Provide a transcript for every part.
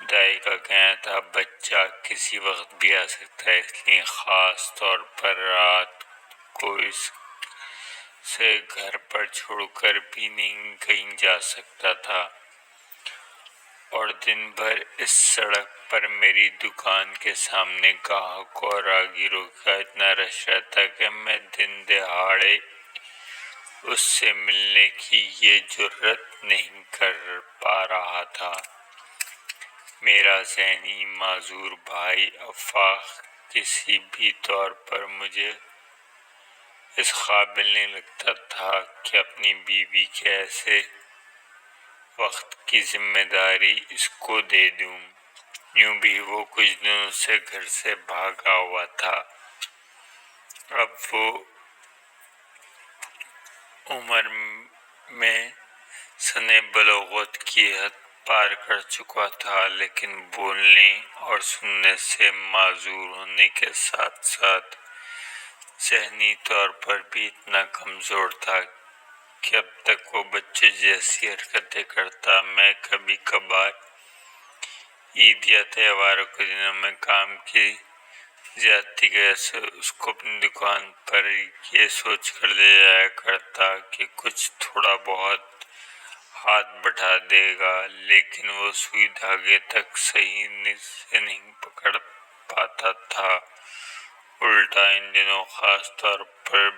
دائی کا کہنا تھا بچہ کسی وقت بھی آ سکتا ہے، اس لیے خاص طور پر رات کو اس سے گھر پر چھوڑ کر بھی نہیں کہیں جا سکتا تھا، اور دن بھر اس سڑک پر میری دکان کے سامنے گاہکوں اور راہگیروں کا اتنا رش رہتا کہ میں دن دہاڑے اس سے ملنے کی یہ جرت نہیں کر پا رہا تھا۔ میرا ذہنی معذور بھائی آفاق کسی بھی طور پر مجھے اس قابل نہیں لگتا تھا کہ اپنی بیوی کے ایسے وقت کی ذمہ داری اس کو دے دوں۔ یوں بھی وہ کچھ دنوں سے گھر سے بھاگا ہوا تھا۔ اب وہ عمر میں سن بلوغت کی حد پار کر چکا تھا، لیکن بولنے اور سننے سے معذور ہونے کے ساتھ ساتھ ذہنی طور پر بھی اتنا کمزور تھا کہ اب تک وہ بچے جیسی حرکتیں کرتا۔ میں کبھی کبھار عید یا تہواروں کے دنوں میں کام کی زیادتی کی وجہ سے اس کو اپنی دکان پر یہ سوچ کر لے جایا کرتا کہ کچھ تھوڑا بہت ہاتھ بٹھا دے گا، لیکن وہ سوئی دھاگے تک صحیح سے نہیں پکڑ پاتا تھا۔ الٹا ان دنوں خاص طور پر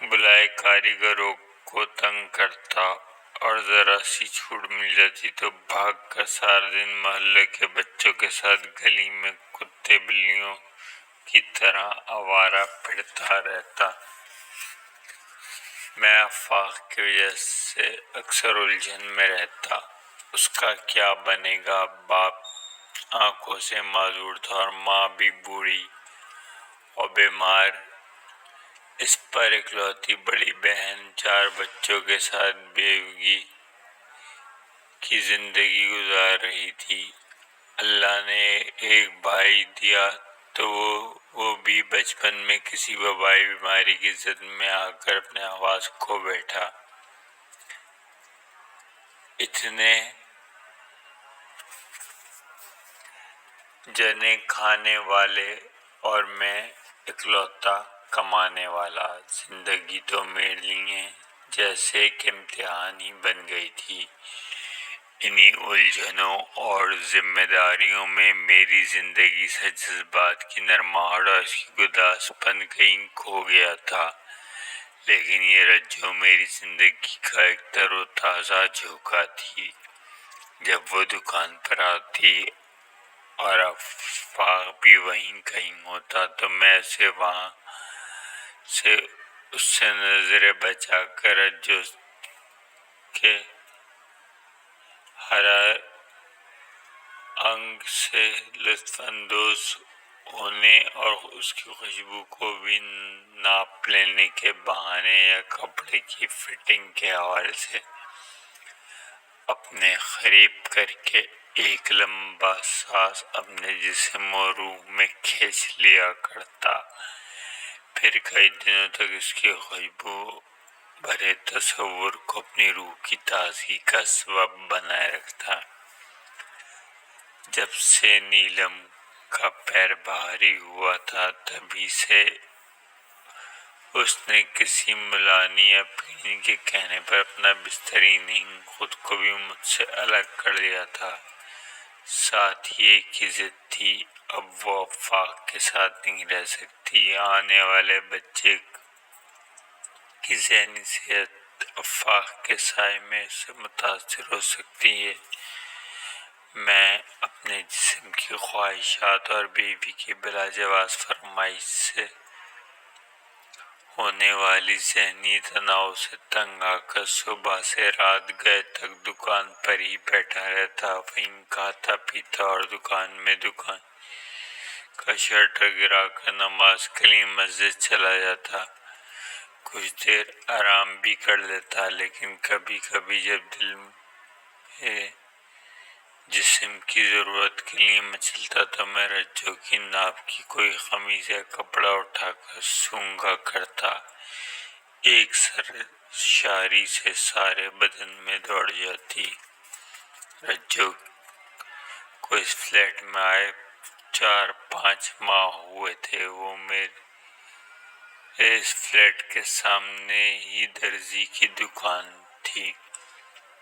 بلائے کاریگروں کو تنگ کرتا، اور ذرا سی چھوٹ مل جاتی تو بھاگ کر سارا دن محلے کے بچوں کے ساتھ گلی میں کتے بلیوں کی طرح آوارہ پھرتا رہتا۔ میں آفاق کی وجہ سے اکثر الجھن میں رہتا۔ اس کا کیا بنے گا؟ باپ آنکھوں سے معذور تھا اور ماں بھی بوڑھی اور بیمار۔ اس پر اکلوتی بڑی بہن 4 بچوں کے ساتھ بیوگی کی زندگی گزار رہی تھی۔ اللہ نے ایک بھائی دیا تو وہ بھی بچپن میں کسی وبائی بیماری کی زد میں آ کر اپنے حواس کھو بیٹھا۔ اتنے جنے کھانے والے اور میں اکلوتا کمانے والا، زندگی تو میرے لیے جیسے ایک امتحان ہی بن گئی تھی۔ انہی الجھنوں اور ذمہ داریوں میں میری زندگی سے جذبات کی نرماہٹ اور اس کی گداز پن کہیں کھو گیا تھا، لیکن یہ رجوع میری زندگی کا ایک تر و تازہ جھونکا تھی۔ جب وہ دکان پر آتی اور آفاق بھی وہیں کہیں ہوتا تو میں اسے وہاں سے اس سے نظریں بچا کر جو کے ہر انگ سے لطف اندوز ہونے اور اس کی خوشبو کو بھی ناپ لینے کے بہانے یا کپڑے کی فٹنگ کے حوالے سے اپنے قریب کر کے ایک لمبا سانس اپنے جسم و روح میں کھینچ لیا کرتا، پھر کئی دنوں تک اس کی خوشبو بھرے تصور کو اپنی روح کی تازگی کا سبب بنائے رکھتا۔ جب سے نیلم کا پیر بھاری ہوا تھا تبھی سے اس نے کسی ملانی یا پینی کے کہنے پر اپنا بستر ہی نہیں خود کو بھی مجھ سے الگ کر لیا تھا۔ ساتھ ہی ایک ہی ضد تھی، اب وہ آفاق کے ساتھ نہیں رہ سکتی۔ آنے والے بچے کی ذہنی صحت آفاق کے سائے میں سے متاثر ہو سکتی ہے۔ میں اپنے جسم کی خواہشات اور بیوی کی بلا جواز فرمائش سے ہونے والی ذہنی تناؤ سے تنگ آ کر صبح سے رات گئے تک دکان پر ہی بیٹھا رہتا، وہیں کھاتا پیتا اور دکان کا شٹر گرا کر نماز کے لیے مسجد چلا جاتا۔ کچھ دیر آرام بھی کر لیتا، لیکن کبھی کبھی جب دل میں جسم کی ضرورت کے لیے مچلتا تو میں رجوں کی ناپ کی کوئی قمیض یا کپڑا اٹھا کر سونگھا کرتا۔ ایک سرشاری سے سارے بدن میں دوڑ جاتی۔ رجو کو اس فلیٹ میں آئے 4-5 ماہ ہوئے تھے۔ وہ میرے اس فلیٹ کے سامنے ہی درزی کی دکان تھی۔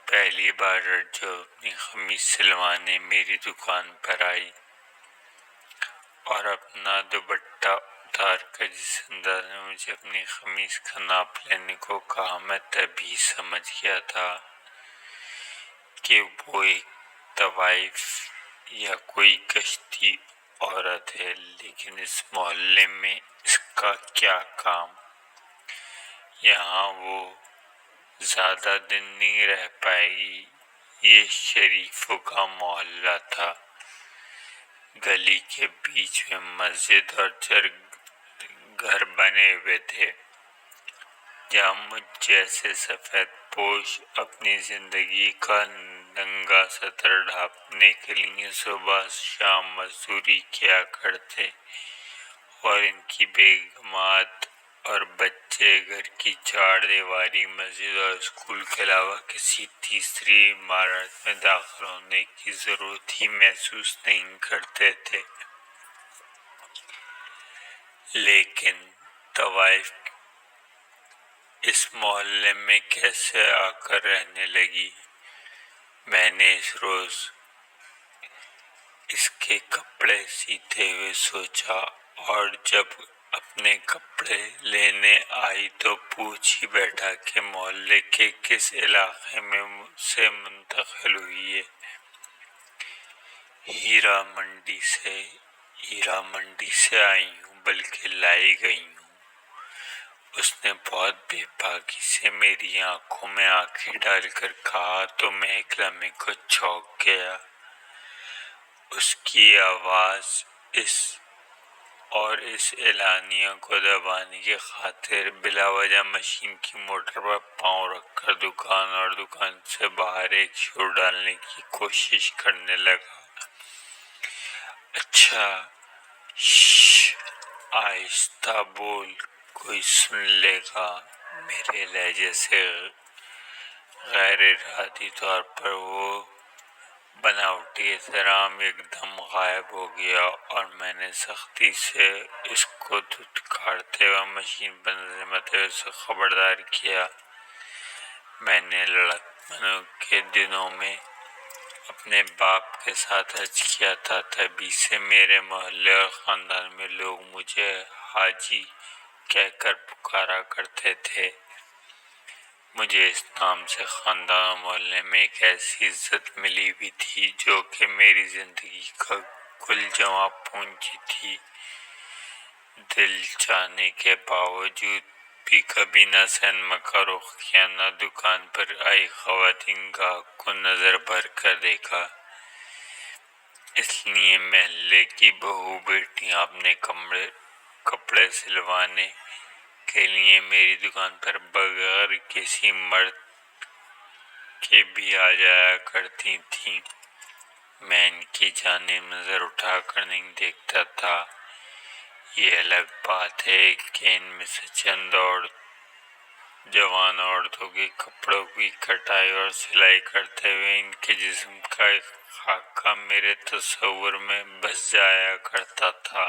پہلی بار رجو اپنی قمیص سلوانے میری دکان پر آئی اور اپنا دوپٹہ اتار کر جس انداز میں مجھے اپنی قمیص کا ناپ لینے کو کہا، میں تبھی سمجھ گیا تھا کہ وہ ایک طوائف یا کوئی گشتی عورت ہے، لیکن اس محلے میں اس کا کیا کام؟ یہاں وہ زیادہ دن نہیں رہ پائے گی۔ یہ شریفوں کا محلہ تھا۔ گلی کے بیچ میں مسجد اور گھر بنے ہوئے تھے جہاں مجھ جیسے سفید پوش اپنی زندگی کا ننگا سطر ڈھانپنے کے لیے صبح شام مزدوری کیا کرتے، اور ان کی بیگمات اور بچے گھر کی چار دیواری مسجد اور اسکول کے علاوہ کسی تیسری عمارت میں داخل ہونے کی ضرورت ہی محسوس نہیں کرتے تھے۔ لیکن طوائف اس محلے میں کیسے آ کر رہنے لگی؟ میں نے اس روز اس کے کپڑے سیتے ہوئے سوچا، اور جب اپنے کپڑے لینے آئی تو پوچھ ہی بیٹھا کہ محلے کے کس علاقے میں سے منتقل ہوئی ہے۔ ہیرا منڈی سے آئی ہوں، بلکہ لائی گئی ہوں۔ اس نے بہت بے باکی سے میری آنکھوں میں آنکھیں ڈال کر کہا تو میں ایک لمحے کو چونک گیا۔ اس کی آواز اس اعلانیہ کو دبانے کی خاطر بلا وجہ مشین کی موٹر پر پاؤں رکھ کر دکان اور دکان سے باہر ایک شور ڈالنے کی کوشش کرنے لگا۔ اچھا، آہستہ بول، کوئی سن لے گا۔ میرے لہجے سے غیر ارادی طور پر وہ بناوٹی احترام ایک دم غائب ہو گیا، اور میں نے سختی سے اس کو دھتکارتے ہوئے مشین پر نظر مارتے ہوئے اسے خبردار کیا۔ میں نے لڑکپنوں کے دنوں میں اپنے باپ کے ساتھ حج کیا تھا، تبھی سے میرے محلے اور خاندان میں لوگ مجھے حاجی کہہ کر پکارا کرتے تھے۔ مجھے اس نام سے خاندان اور محلے میں ایک ایسی عزت ملی بھی تھی جو کہ میری زندگی کا کل جمع پونجی تھی۔ دل چاہنے کے باوجود بھی کبھی نہ سینما کا رخ کیا، نہ دکان پر آئی خواتین گاہک کو نظر بھر کر دیکھا۔ اس لیے محلے کی بہو بیٹیاں اپنے کپڑے سلوانے کے لیے میری دکان پر بغیر کسی مرد کے بھی آ جایا کرتی تھیں۔ میں ان کی جانب نظر اٹھا کر نہیں دیکھتا تھا۔ یہ الگ بات ہے کہ ان میں سے چند جوان عورتوں کے کپڑوں کی کٹائی اور سلائی کرتے ہوئے ان کے جسم کا ایک خاکہ میرے تصور میں بس جایا کرتا تھا۔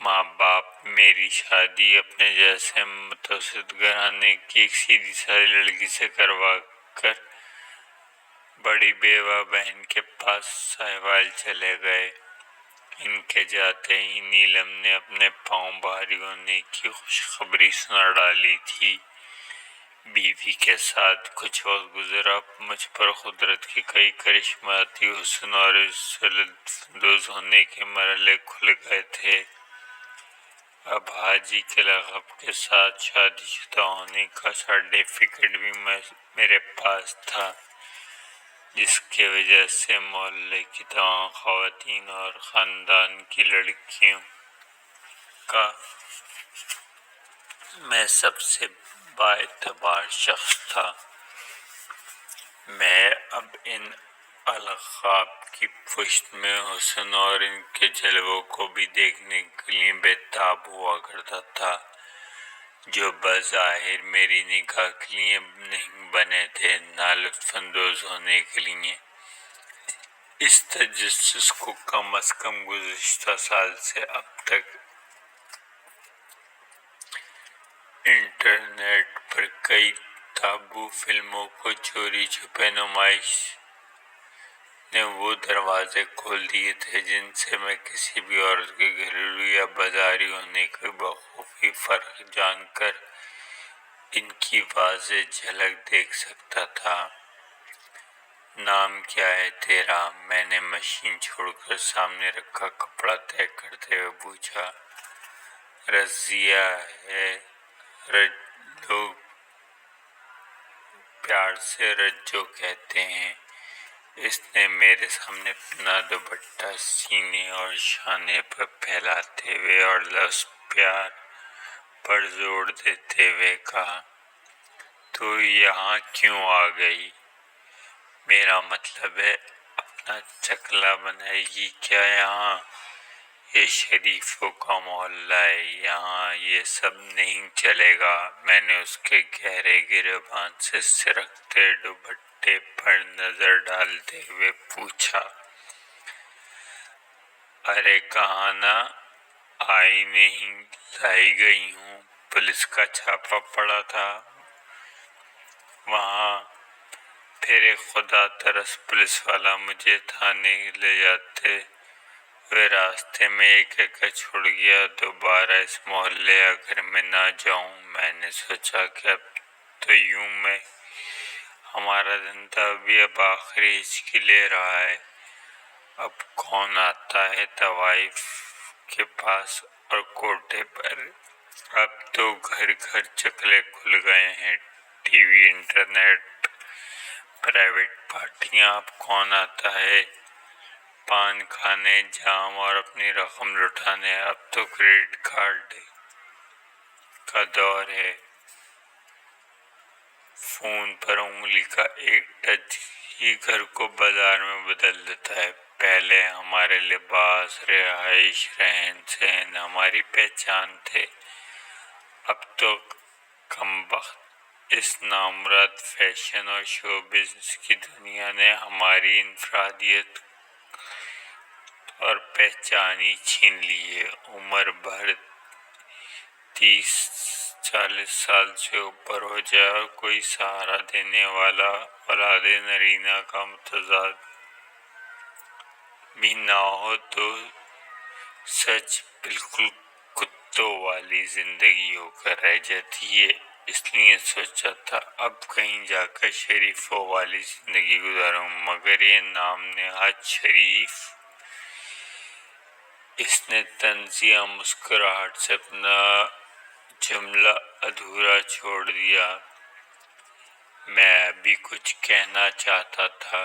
ماں باپ میری شادی اپنے جیسے متوسط گھرانے کی ایک سیدھی سادی لڑکی سے کروا کر بڑی بیوہ بہن کے پاس ساہیوال چلے گئے۔ ان کے جاتے ہی نیلم نے اپنے پاؤں بھاری ہونے کی خوشخبری سنا ڈالی تھی۔ بیوی کے ساتھ کچھ وقت گزرا، مجھ پر قدرت کے کئی کرشماتی حسن اور لطف ہونے کے مرحلے کھل گئے تھے۔ اب حاجی کے لقب کے ساتھ شادی شدہ ہونے کا سرٹیفکیٹ بھی میرے پاس تھا، جس کی وجہ سے محلے کی تمام خواتین اور خاندان کی لڑکیوں کا میں سب سے بااعتبار شخص تھا۔ میں اب ان القاب کی پشت میں حسن اور ان کے جلووں کو بھی دیکھنے کے لیے بے تاب ہوا کرتا تھا۔ جو بظاہر میری نگاہ کے لیے نہیں بنے تھے، نہ لطف اندوز ہونے کے لیے۔ اس تجسس کو کم از کم گزشتہ سال سے اب تک انٹرنیٹ پر کئی تابو فلموں کو چوری چھپے نمائش نے وہ دروازے کھول دیے تھے جن سے میں کسی بھی عورت کے گھریلو یا بازاری ہونے کے بخوبی فرق جان کر ان کی واضح جھلک دیکھ سکتا تھا۔ نام کیا ہے تیرا؟ میں نے مشین چھوڑ کر سامنے رکھا کپڑا طے کرتے ہوئے پوچھا۔ رضیہ ہے، لوگ پیار سے رجو کہتے ہیں۔ اس نے میرے سامنے اپنا دوپٹہ سینے اور شانے پر پھیلاتے ہوئے اور لفظ پیار پر زور دیتے ہوئے کہا، تو یہاں کیوں آ گئی؟ میرا مطلب ہے اپنا چکلا بنائے گی کیا یہاں؟ یہ شریفوں کا محلہ ہے، یہاں یہ سب نہیں چلے گا۔ میں نے اس کے گہرے گریباں سے سرکتے دوپٹے پر نظر ڈالتے ہوئے پوچھا۔ ارے کہاں نہ آئی نہیں لائی گئی ہوں، پولیس کا چھاپا پڑا تھا وہاں، پھر ایک خدا ترس پولیس والا مجھے تھانے لے جاتے ہوئے راستے میں یہ کہہ کر چھوڑ گیا، دوبارہ اس محلے اگر میں نہ جاؤں۔ میں نے سوچا کہ اب تو یوں میں ہمارا دھندا بھی اب آخری ہچکی لے رہا ہے۔ اب کون آتا ہے طوائف کے پاس اور کوٹے پر؟ اب تو گھر گھر چکلے کھل گئے ہیں، ٹی وی، انٹرنیٹ، پرائیویٹ پارٹیاں۔ اب کون آتا ہے پان کھانے، جام اور اپنی رقم لٹانے؟ اب تو کریڈٹ کارڈ کا دور ہے، فون پر انگلی کا ایک ٹچ ہی گھر کو بازار میں بدل دیتا ہے۔ پہلے ہمارے لباس، رہائش، رہن سہن ہماری پہچان تھے، اب تو کمبخت اس نامراد فیشن اور شو بزنس کی دنیا نے ہماری انفرادیت اور پہچان ہی چھین لی ہے۔ عمر بھر 30-40 سال سے اوپر ہو جائے اور کوئی سہارا دینے والا اولاد نرینہ کا متضاد بھی نہ ہو تو سچ بالکل کتوں والی زندگی ہو کر رہ جاتی ہے۔ اس لیے سوچا تھا اب کہیں جا کر شریفوں والی زندگی گزاروں، مگر یہ نام نہاد شریف۔ اس نے طنزیہ مسکراہٹ سے اپنا جملہ ادھورا چھوڑ دیا۔ میں ابھی کچھ کہنا چاہتا تھا،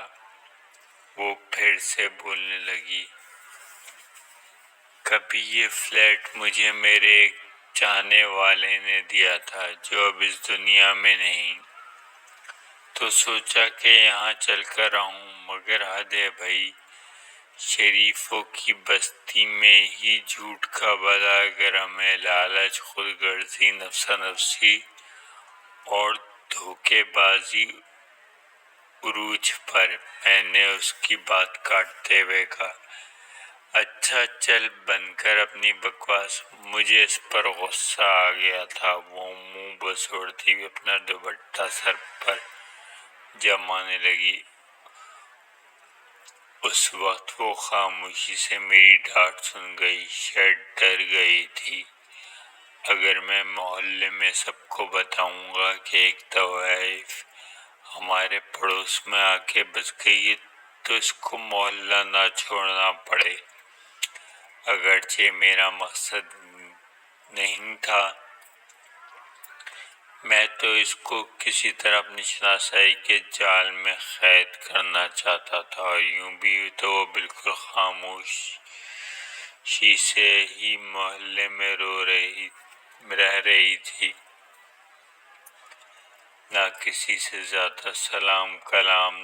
وہ پھر سے بولنے لگی۔ کبھی یہ فلیٹ مجھے میرے ایک چاہنے والے نے دیا تھا جو اب اس دنیا میں نہیں، تو سوچا کہ یہاں چل کر رہوں، مگر حد ہے بھائی، شریفوں کی بستی میں ہی جھوٹ کا بازار گرم ہے، لالچ، خود غرضی، نفسا نفسی اور دھوکے بازی عروج پر۔ میں نے اس کی بات کاٹتے ہوئے کہا، اچھا چل بند کر اپنی بکواس۔ مجھے اس پر غصہ آ گیا تھا۔ وہ منہ بسوڑتی ہوئی اپنا دوپٹہ سر پر جمانے لگی۔ اس وقت وہ خاموشی سے میری ڈانٹ سن گئی، شاید ڈر گئی تھی۔ اگر میں محلے میں سب کو بتاؤں گا کہ ایک طوائف ہمارے پڑوس میں آ کے بس گئی ہے تو اس کو محلہ نہ چھوڑنا پڑے۔ اگرچہ میرا مقصد نہیں تھا، میں تو اس کو کسی طرح اپنی شناسائی کے جال میں قید کرنا چاہتا تھا، اور یوں بھی تو وہ بالکل خاموشی سے ہی محلے میں رہ رہی تھی، نہ کسی سے زیادہ سلام کلام،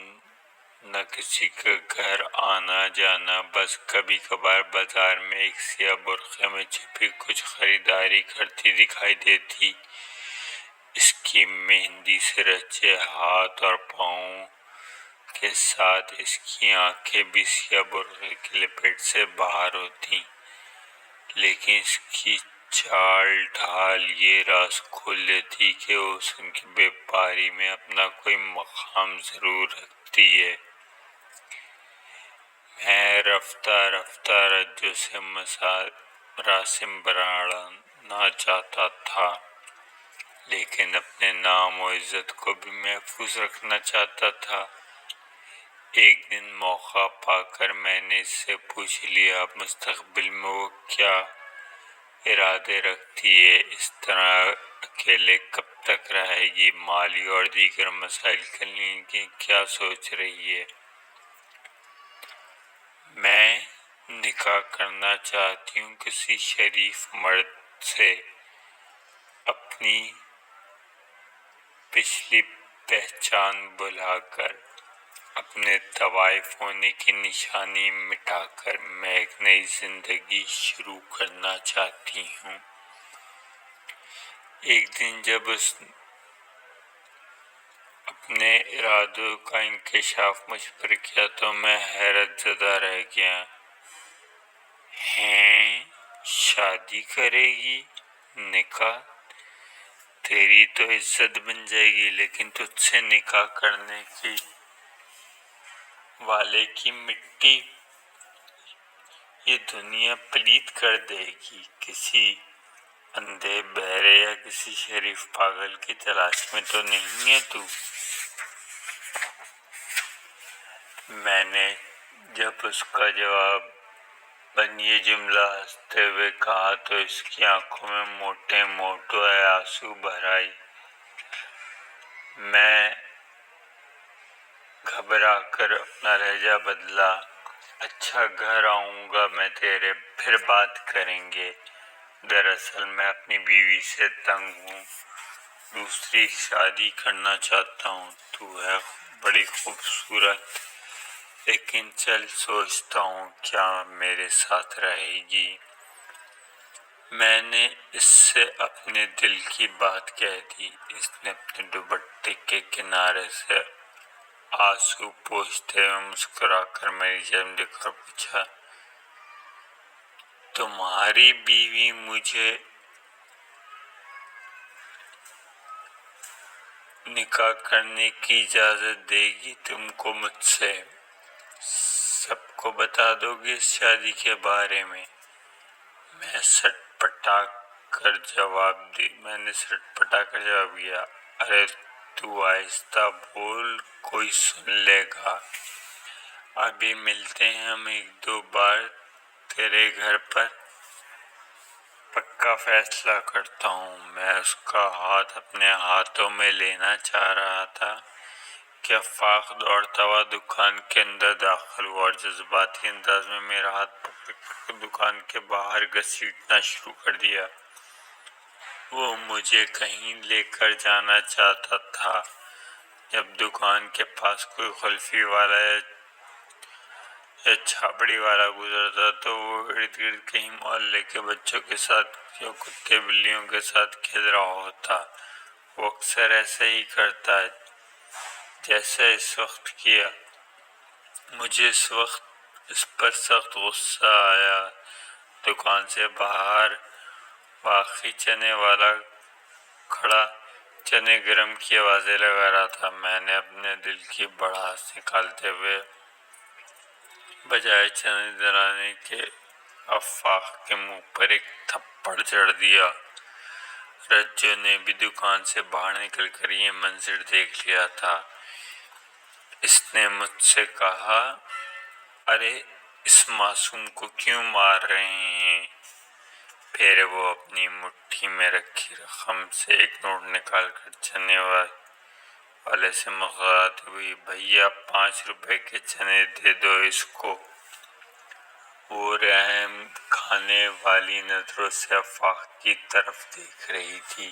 نہ کسی کا گھر آنا جانا، بس کبھی کبھار بازار میں ایک سیاہ برقعے میں چھپی کچھ خریداری کرتی دکھائی دیتی۔ اس کی مہندی سے رچے ہاتھ اور پاؤں کے ساتھ اس کی آنکھیں بھی سیاہ برقعے کی لپیٹ سے باہر ہوتی، لیکن اس کی چال ڈھال یہ راز کھول دیتی کہ وہ حسن کی بے پاری میں اپنا کوئی مقام ضرور رکھتی ہے۔ میں رفتہ رفتہ رجو سے مراسم بنانا چاہتا تھا، لیکن اپنے نام و عزت کو بھی محفوظ رکھنا چاہتا تھا۔ ایک دن موقع پا کر میں نے اس سے پوچھ لیا مستقبل میں وہ کیا ارادے رکھتی ہے، اس طرح اکیلے کب تک رہے گی، مالی اور دیگر مسائل کے لیے کیا سوچ رہی ہے۔ میں نکاح کرنا چاہتی ہوں کسی شریف مرد سے، اپنی پچھلی پہچان بھلا کر، اپنے طوائف ہونے کی نشانی مٹا کر میں ایک نئی زندگی شروع کرنا چاہتی ہوں۔ ایک دن جب اس اپنے ارادوں کا انکشاف مجھ پر کیا تو میں حیرت زدہ رہ گیا۔ ہیں، شادی کرے گی؟ نکاح؟ تیری تو عزت بن جائے گی، لیکن تجھ سے نکاح کرنے کی والے کی مٹی یہ دنیا پلید کر دے گی۔ کسی اندھے بہرے یا کسی شریف پاگل کی تلاش میں تو نہیں ہے تو؟ میں نے جب اس کا جواب یہ جملہ ہنستے ہوئے کہا تو اس کی آنکھوں میں موٹے موٹے آنسو بھر آئی۔ میں گھبرا کر اپنا لہجہ بدلا۔ اچھا، گھر آؤں گا میں تیرے، پھر بات کریں گے۔ دراصل میں اپنی بیوی سے تنگ ہوں، دوسری شادی کرنا چاہتا ہوں۔ تو ہے بڑی خوبصورت، لیکن چل سوچتا ہوں کیا میرے ساتھ رہے گی۔ میں نے اس سے اپنے دل کی بات کہہ دی۔ اس نے اپنے دوپٹے کے کنارے سے آنسو پوچھتے ہوئے مسکرا کر میری جانب دیکھ کر پوچھا، تمہاری بیوی مجھے نکاح کرنے کی اجازت دے گی؟ تم کو مجھ سے سب کو بتا دو گے اس شادی کے بارے میں؟ میں نے سٹ پٹا کر جواب دیا، ارے تو آہستہ بول، کوئی سن لے گا۔ ابھی ملتے ہیں ہم ایک دو بار تیرے گھر پر، پکا فیصلہ کرتا ہوں۔ میں اس کا ہاتھ اپنے ہاتھوں میں لینا چاہ رہا تھا کہ آفاق دوڑتا ہوا دکان کے اندر داخل ہوا اور جذباتی انداز میں میرا ہاتھ پکڑ کر دکان کے باہر گھسیٹنا شروع کر دیا۔ وہ مجھے کہیں لے کر جانا چاہتا تھا۔ جب دکان کے پاس کوئی قلفی والا یا چھاپڑی والا گزرتا تو وہ ارد گرد کہیں محلے کے بچوں کے ساتھ یا کتے بلیوں کے ساتھ کھیل رہا ہوتا۔ وہ اکثر ایسا ہی کرتا جیسا اس وقت کیا۔ مجھے اس پر سخت غصہ آیا۔ دکان سے باہر واقعی چنے والا کھڑا چنے گرم کی آوازیں لگا رہا تھا۔ میں نے اپنے دل کی بڑاس نکالتے ہوئے بجائے چنے دلانے کے آفاق کے منہ پر ایک تھپڑ جڑ دیا۔ رجو نے بھی دکان سے باہر نکل کر یہ منظر دیکھ لیا تھا۔ اس نے مجھ سے کہا، ارے اس معصوم کو کیوں مار رہے ہیں؟ پھر وہ اپنی مٹھی میں رکھی رقم سے ایک نوٹ نکال کر چنے والے سے مسکراتی ہوئی، بھیا 5 روپے کے چنے دے دو اس کو۔ وہ رحم کھانے والی نظروں سے آفاق کی طرف دیکھ رہی تھی۔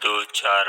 2-4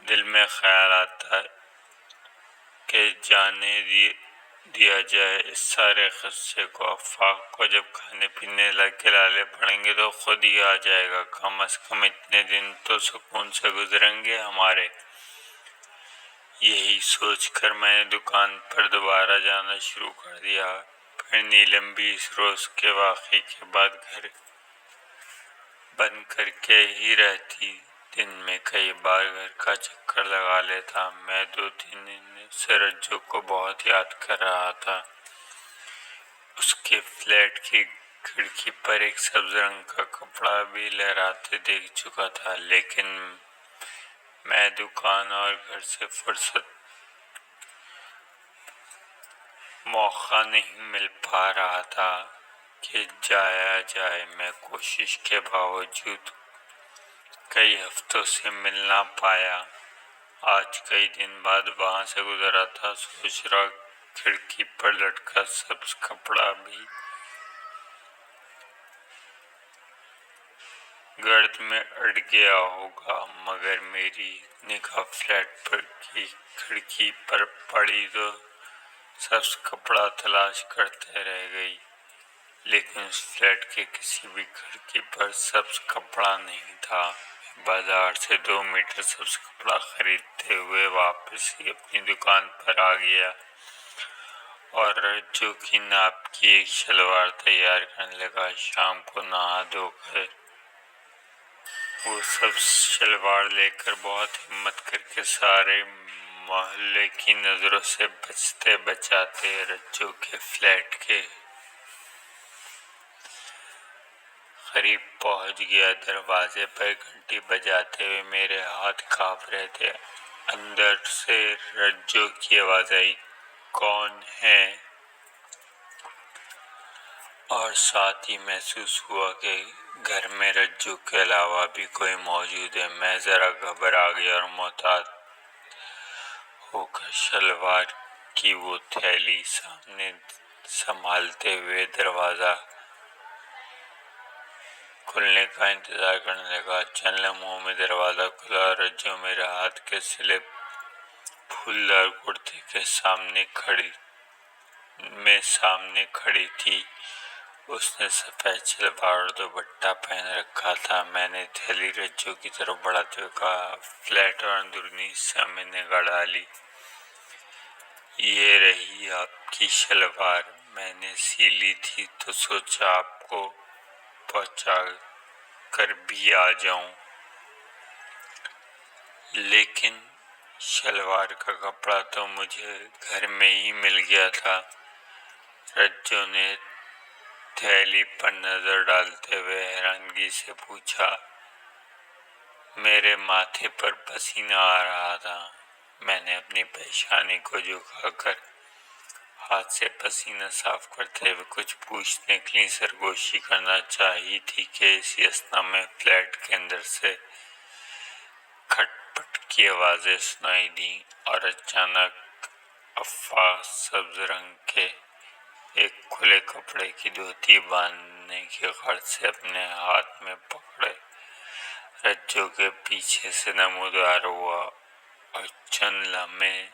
دل میں خیال آتا کہ جانے دیا جائے اس سارے قصے کو، آفاق کو جب کھانے پینے کے لالے پڑیں گے تو خود ہی آ جائے گا، کم از کم اتنے دن تو سکون سے گزریں گے ہمارے۔ یہی سوچ کر میں نے دکان پر دوبارہ جانا شروع کر دیا۔ پھر نیلم بھی اس روز کے واقعے کے بعد گھر بند کر کے ہی رہتی، دن میں کئی بار گھر کا چکر لگا لیتا۔ میں 2-3 دن سے رجو کو بہت یاد کر رہا تھا۔ اس کے فلیٹ کی کھڑکی پر ایک سبز رنگ کا کپڑا بھی لہراتے دیکھ چکا تھا، لیکن میں دکان اور گھر سے فرصت موقع نہیں مل پا رہا تھا کہ جایا جائے۔ میں کوشش کے باوجود کئی ہفتوں سے مل نہ پایا۔ آج کئی دن بعد وہاں سے گزرا تھا، سوچ رہا کھڑکی پر لٹکا سبز کپڑا بھی گرد میں اڑ گیا ہوگا، مگر میری نگاہ فلیٹ پر کی کھڑکی پر پڑی تو سبز کپڑا تلاش کرتے رہ گئی، لیکن اس فلیٹ کے کسی بھی کھڑکی پر سبز کپڑا نہیں تھا۔ بازار سے 2 میٹر سبز کپڑا خریدتے ہوئے واپس ہی اپنی دکان پر آ گیا اور رجو کی ناپ کی ایک شلوار تیار کرنے لگا۔ شام کو نہا دھو کر وہ سبز شلوار لے کر بہت ہمت کر کے سارے محلے کی نظروں سے بچتے بچاتے رجو کے فلیٹ کے قریب پہنچ گیا۔ دروازے پر گھنٹی بجاتے ہوئے میرے ہاتھ کانپ رہے تھے۔ اندر سے رجو کی آواز آئی، کون ہے؟ اور ساتھ ہی محسوس ہوا کہ گھر میں رجو کے علاوہ بھی کوئی موجود ہے۔ میں ذرا گھبرا گیا اور محتاط ہو کر شلوار کی وہ تھیلی سامنے سنبھالتے ہوئے دروازہ کھلنے کا انتظار کرنے لگا۔ چند لمحوں میں دروازہ کھلا اور رجو میرے ہاتھ کے سلے پھولدار کرتے کے سامنے کھڑی تھی۔ اس نے سفید شلوار اور دوپٹہ پہن رکھا تھا۔ میں نے تھیلی رجو کی طرف بڑھاتے ہوئے کہا، فلیٹ اور اندرونی حصہ میں نگاہ ڈالی، یہ رہی آپ کی شلوار۔ میں نے سی لی تھی تو سوچا آپ کو پہنچا کر بھی آ جاؤں، لیکن شلوار کا کپڑا تو مجھے گھر میں ہی مل گیا تھا۔ رجو نے تھیلی پر نظر ڈالتے ہوئے حیرانگی سے پوچھا۔ میرے ماتھے پر پسینہ آ رہا تھا۔ میں نے اپنی پیشانی کو جھکا کر ہاتھ سے پسینہ صاف کرتے ہوئے کچھ پوچھنے کے لیے سرگوشی کرنا چاہی تھی کہ اسی اثنا میں فلیٹ کے اندر سے کھٹ پٹ کی آوازیں سنائی دیں اور اچانک آفاق سبز رنگ کے ایک کھلے کپڑے کی دھوتی باندھنے کی غرض سے اپنے ہاتھ میں پکڑے رجو کے پیچھے سے نمودار ہوا اور چند لمحے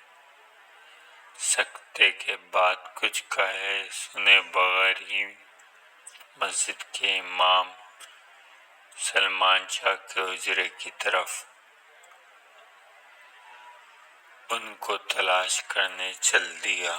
سکتے کے بعد کچھ کہے سنے بغیر ہی مسجد کے امام سلمان شاہ کے حجرے کی طرف ان کو تلاش کرنے چل دیا۔